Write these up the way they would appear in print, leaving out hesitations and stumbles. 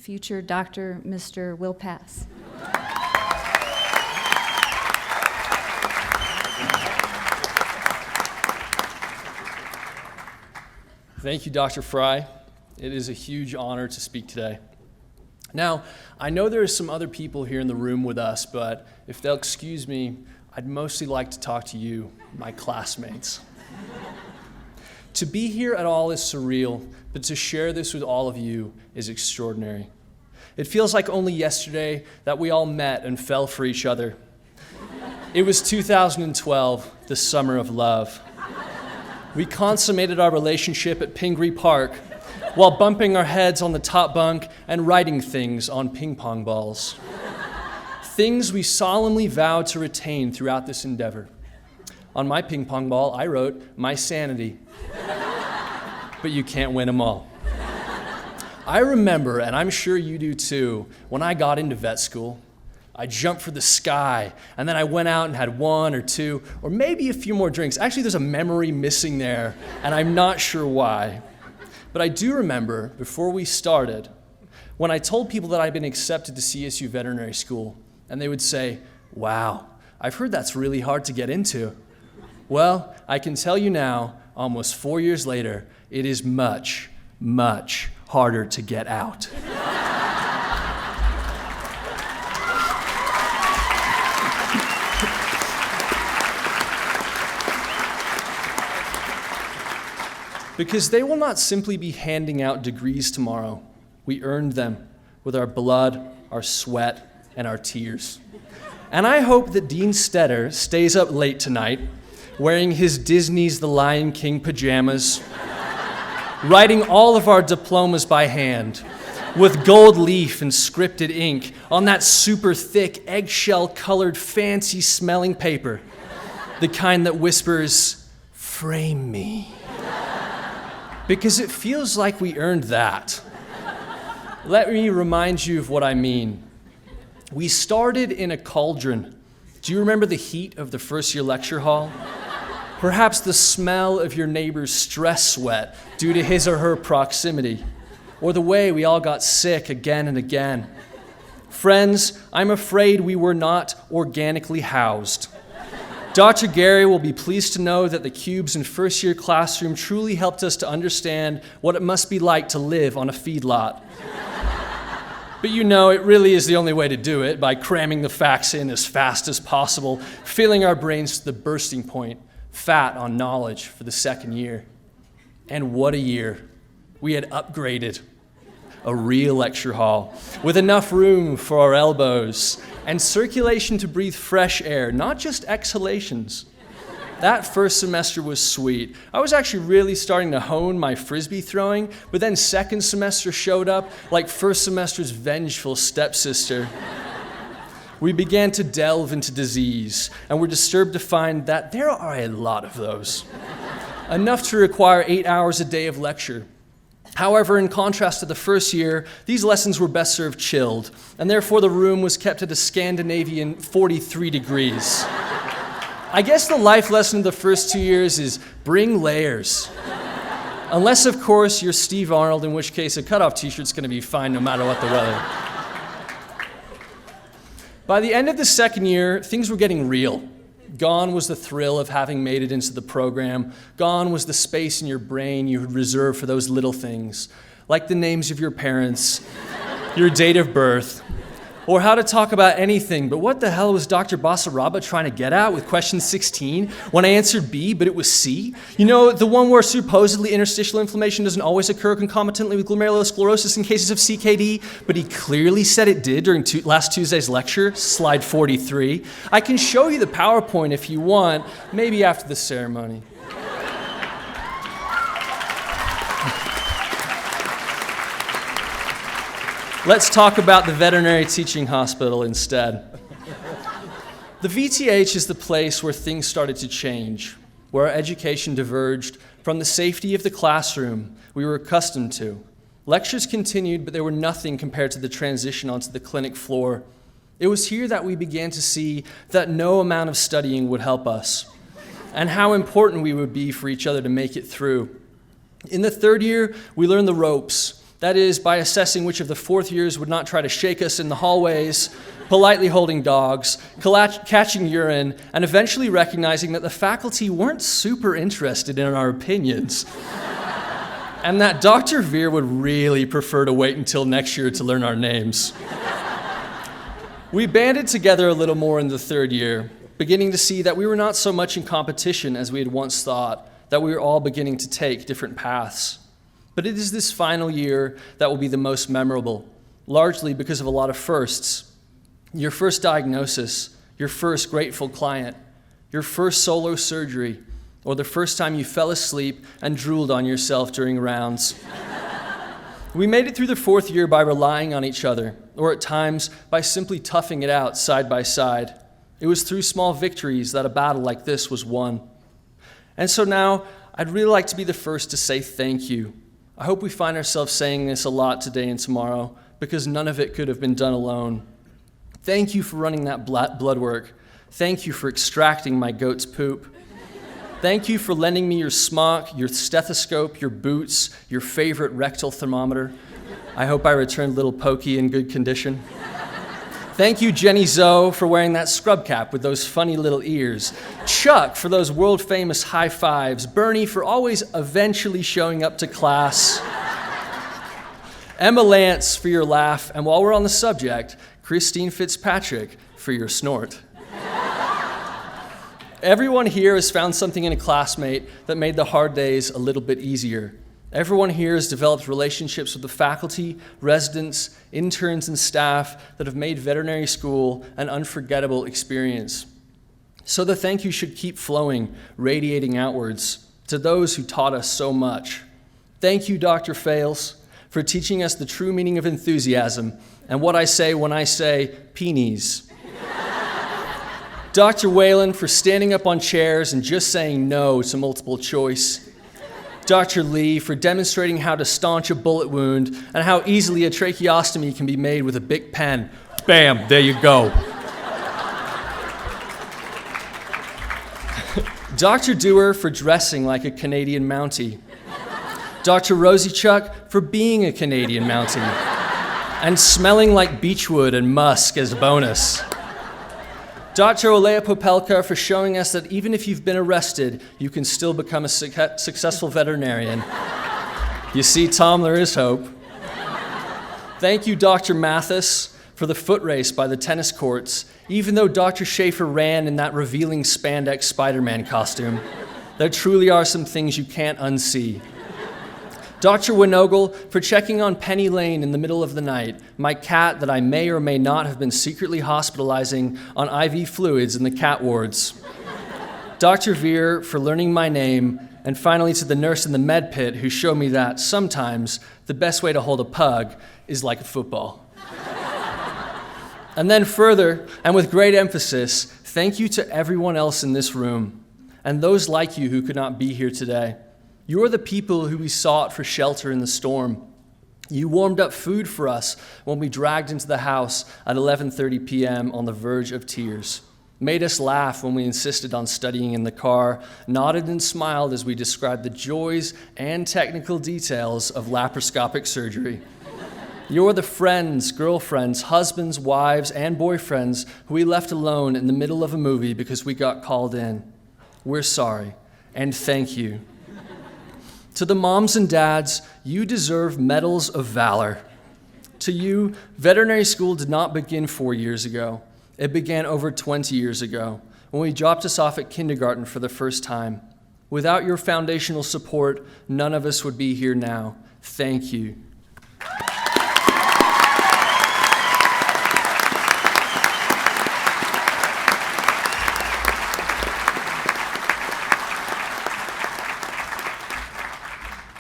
future Dr. Mr. Will Pass. Thank you, Dr. Fry. It is a huge honor to speak today. Now, I know there are some other people here in the room with us, but if they'll excuse me, I'd mostly like to talk to you, my classmates. To be here at all is surreal, but to share this with all of you is extraordinary. It feels like only yesterday that we all met and fell for each other. It was 2012, the summer of love. We consummated our relationship at Pingree Park while bumping our heads on the top bunk and writing things on ping pong balls. Things we solemnly vowed to retain throughout this endeavor. On my ping pong ball, I wrote, "My sanity." But you can't win them all. I remember, and I'm sure you do too, when I got into vet school, I jumped for the sky, and then I went out and had one or two, or maybe a few more drinks. Actually, there's a memory missing there, and I'm not sure why. But I do remember, before we started, when I told people that I'd been accepted to CSU Veterinary School, and they would say, "Wow, I've heard that's really hard to get into." Well, I can tell you now, almost 4 years later, it is much, much harder to get out. Because they will not simply be handing out degrees tomorrow. We earned them with our blood, our sweat, and our tears. And I hope that Dean Stetter stays up late tonight, wearing his Disney's The Lion King pajamas, writing all of our diplomas by hand, with gold leaf and scripted ink on that super thick, eggshell-colored, fancy-smelling paper, the kind that whispers, "Frame me." Because it feels like we earned that. Let me remind you of what I mean. We started in a cauldron. Do you remember the heat of the first-year lecture hall? Perhaps the smell of your neighbor's stress sweat due to his or her proximity, or the way we all got sick again and again. Friends, I'm afraid we were not organically housed. Dr. Gary will be pleased to know that the cubes in first-year classroom truly helped us to understand what it must be like to live on a feedlot. But you know, it really is the only way to do it, by cramming the facts in as fast as possible, filling our brains to the bursting point, fat on knowledge for the second year. And what a year. We had upgraded. A real lecture hall with enough room for our elbows and circulation to breathe fresh air, not just exhalations. That first semester was sweet. I was actually really starting to hone my frisbee throwing, but then second semester showed up like first semester's vengeful stepsister. We began to delve into disease, and were disturbed to find that there are a lot of those. Enough to require 8 hours a day of lecture. However, in contrast to the first year, these lessons were best served chilled, and therefore the room was kept at a Scandinavian 43 degrees. I guess the life lesson of the first 2 years is bring layers. Unless, of course, you're Steve Arnold, in which case a cutoff t-shirt's gonna be fine no matter what the weather. By the end of the second year, things were getting real. Gone was the thrill of having made it into the program. Gone was the space in your brain you had reserved for those little things, like the names of your parents, your date of birth, or how to talk about anything. But what the hell was Dr. Basaraba trying to get at with question 16 when I answered B, but it was C? You know, the one where supposedly interstitial inflammation doesn't always occur concomitantly with glomerulosclerosis in cases of CKD, but he clearly said it did during last Tuesday's lecture, slide 43. I can show you the PowerPoint if you want, maybe after the ceremony. Let's talk about the veterinary teaching hospital instead. The VTH is the place where things started to change, where our education diverged from the safety of the classroom we were accustomed to. Lectures continued, but they were nothing compared to the transition onto the clinic floor. It was here that we began to see that no amount of studying would help us, and how important we would be for each other to make it through. In the third year, we learned the ropes. That is, by assessing which of the fourth years would not try to shake us in the hallways, politely holding dogs, catching urine, and eventually recognizing that the faculty weren't super interested in our opinions. And that Dr. Veer would really prefer to wait until next year to learn our names. We banded together a little more in the third year, beginning to see that we were not so much in competition as we had once thought, that we were all beginning to take different paths. But it is this final year that will be the most memorable, largely because of a lot of firsts. Your first diagnosis, your first grateful client, your first solo surgery, or the first time you fell asleep and drooled on yourself during rounds. We made it through the fourth year by relying on each other, or at times by simply toughing it out side by side. It was through small victories that a battle like this was won. And so now, I'd really like to be the first to say thank you. I hope we find ourselves saying this a lot today and tomorrow, because none of it could have been done alone. Thank you for running that blood work. Thank you for extracting my goat's poop. Thank you for lending me your smock, your stethoscope, your boots, your favorite rectal thermometer. I hope I returned little Pokey in good condition. Thank you, Jenny Zoe, for wearing that scrub cap with those funny little ears. Chuck for those world-famous high fives. Bernie for always eventually showing up to class. Emma Lance for your laugh. And while we're on the subject, Christine Fitzpatrick for your snort. Everyone here has found something in a classmate that made the hard days a little bit easier. Everyone here has developed relationships with the faculty, residents, interns, and staff that have made veterinary school an unforgettable experience. So the thank you should keep flowing, radiating outwards to those who taught us so much. Thank you, Dr. Fales, for teaching us the true meaning of enthusiasm and what I say when I say peenies. Dr. Whalen for standing up on chairs and just saying no to multiple choice. Dr. Lee for demonstrating how to staunch a bullet wound and how easily a tracheostomy can be made with a Bic pen. Bam, there you go. Dr. Dewar for dressing like a Canadian Mountie. Dr. Rosie Chuck for being a Canadian Mountie and smelling like beechwood and musk as a bonus. Dr. Olea Popelka for showing us that even if you've been arrested, you can still become a successful veterinarian. You see, Tom, there is hope. Thank you, Dr. Mathis, for the foot race by the tennis courts, even though Dr. Schaefer ran in that revealing spandex Spider-Man costume. There truly are some things you can't unsee. Dr. Winogle for checking on Penny Lane in the middle of the night, my cat that I may or may not have been secretly hospitalizing on IV fluids in the cat wards. Dr. Veer for learning my name, and finally to the nurse in the med pit who showed me that sometimes the best way to hold a pug is like a football. And then further, and with great emphasis, thank you to everyone else in this room, and those like you who could not be here today. You are the people who we sought for shelter in the storm. You warmed up food for us when we dragged into the house at 11:30 p.m. on the verge of tears, made us laugh when we insisted on studying in the car, nodded and smiled as we described the joys and technical details of laparoscopic surgery. You're the friends, girlfriends, husbands, wives, and boyfriends who we left alone in the middle of a movie because we got called in. We're sorry, and thank you. To the moms and dads, you deserve medals of valor. To you, veterinary school did not begin 4 years ago. It began over 20 years ago, when we dropped us off at kindergarten for the first time. Without your foundational support, none of us would be here now. Thank you.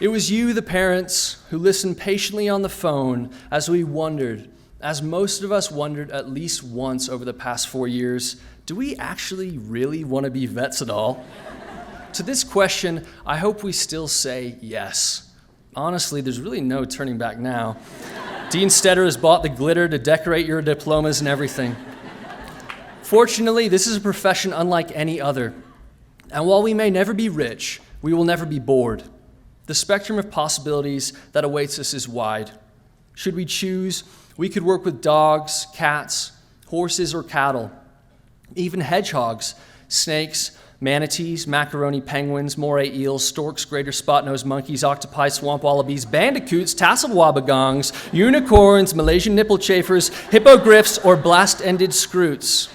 It was you, the parents, who listened patiently on the phone as we wondered, as most of us wondered at least once over the past 4 years, do we actually really want to be vets at all? To this question, I hope we still say yes. Honestly, there's really no turning back now. Dean Stetter has bought the glitter to decorate your diplomas and everything. Fortunately, this is a profession unlike any other. And while we may never be rich, we will never be bored. The spectrum of possibilities that awaits us is wide. Should we choose, we could work with dogs, cats, horses, or cattle, even hedgehogs, snakes, manatees, macaroni penguins, moray eels, storks, greater spot-nosed monkeys, octopi, swamp wallabies, bandicoots, tasseled wabbagongs, unicorns, Malaysian nipple chafers, hippogriffs, or blast-ended scroots.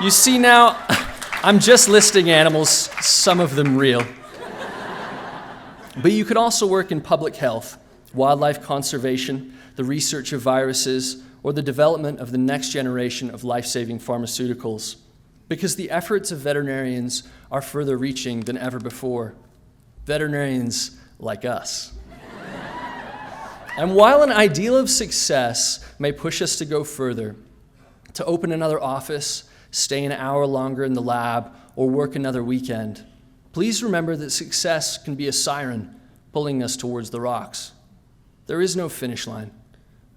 You see now, I'm just listing animals, some of them real. But you could also work in public health, wildlife conservation, the research of viruses, or the development of the next generation of life-saving pharmaceuticals, because the efforts of veterinarians are further reaching than ever before. Veterinarians like us. And while an ideal of success may push us to go further, to open another office, stay an hour longer in the lab, or work another weekend, please remember that success can be a siren pulling us towards the rocks. There is no finish line.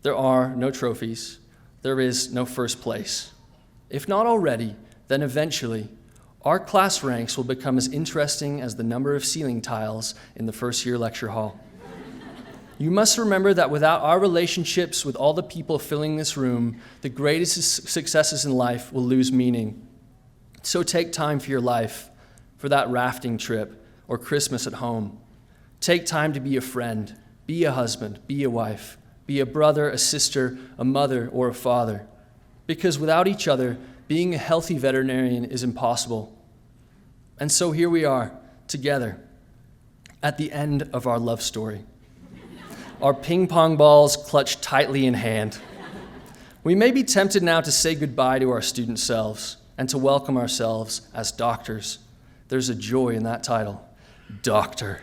There are no trophies. There is no first place. If not already, then eventually, our class ranks will become as interesting as the number of ceiling tiles in the first-year lecture hall. You must remember that without our relationships with all the people filling this room, the greatest successes in life will lose meaning. So take time for your life, for that rafting trip or Christmas at home. Take time to be a friend, be a husband, be a wife, be a brother, a sister, a mother, or a father. Because without each other, being a healthy veterinarian is impossible. And so here we are, together, at the end of our love story. Our ping pong balls clutched tightly in hand. We may be tempted now to say goodbye to our student selves and to welcome ourselves as doctors. There's a joy in that title, doctor.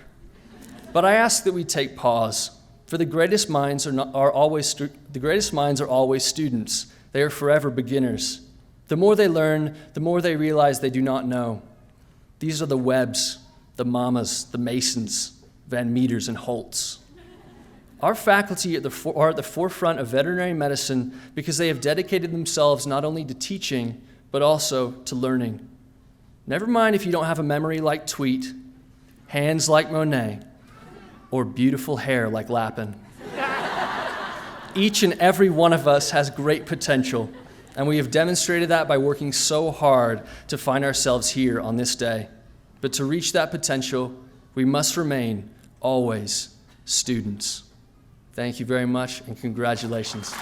But I ask that we take pause, for the greatest minds are always students. They are forever beginners. The more they learn, the more they realize they do not know. These are the Webbs, the Mamas, the Masons, Van Meters, and Holtz. Our faculty are at the forefront of veterinary medicine because they have dedicated themselves not only to teaching, but also to learning. Never mind if you don't have a memory like Tweet, hands like Monet, or beautiful hair like Lappin. Each and every one of us has great potential, and we have demonstrated that by working so hard to find ourselves here on this day. But to reach that potential, we must remain always students. Thank you very much, and congratulations.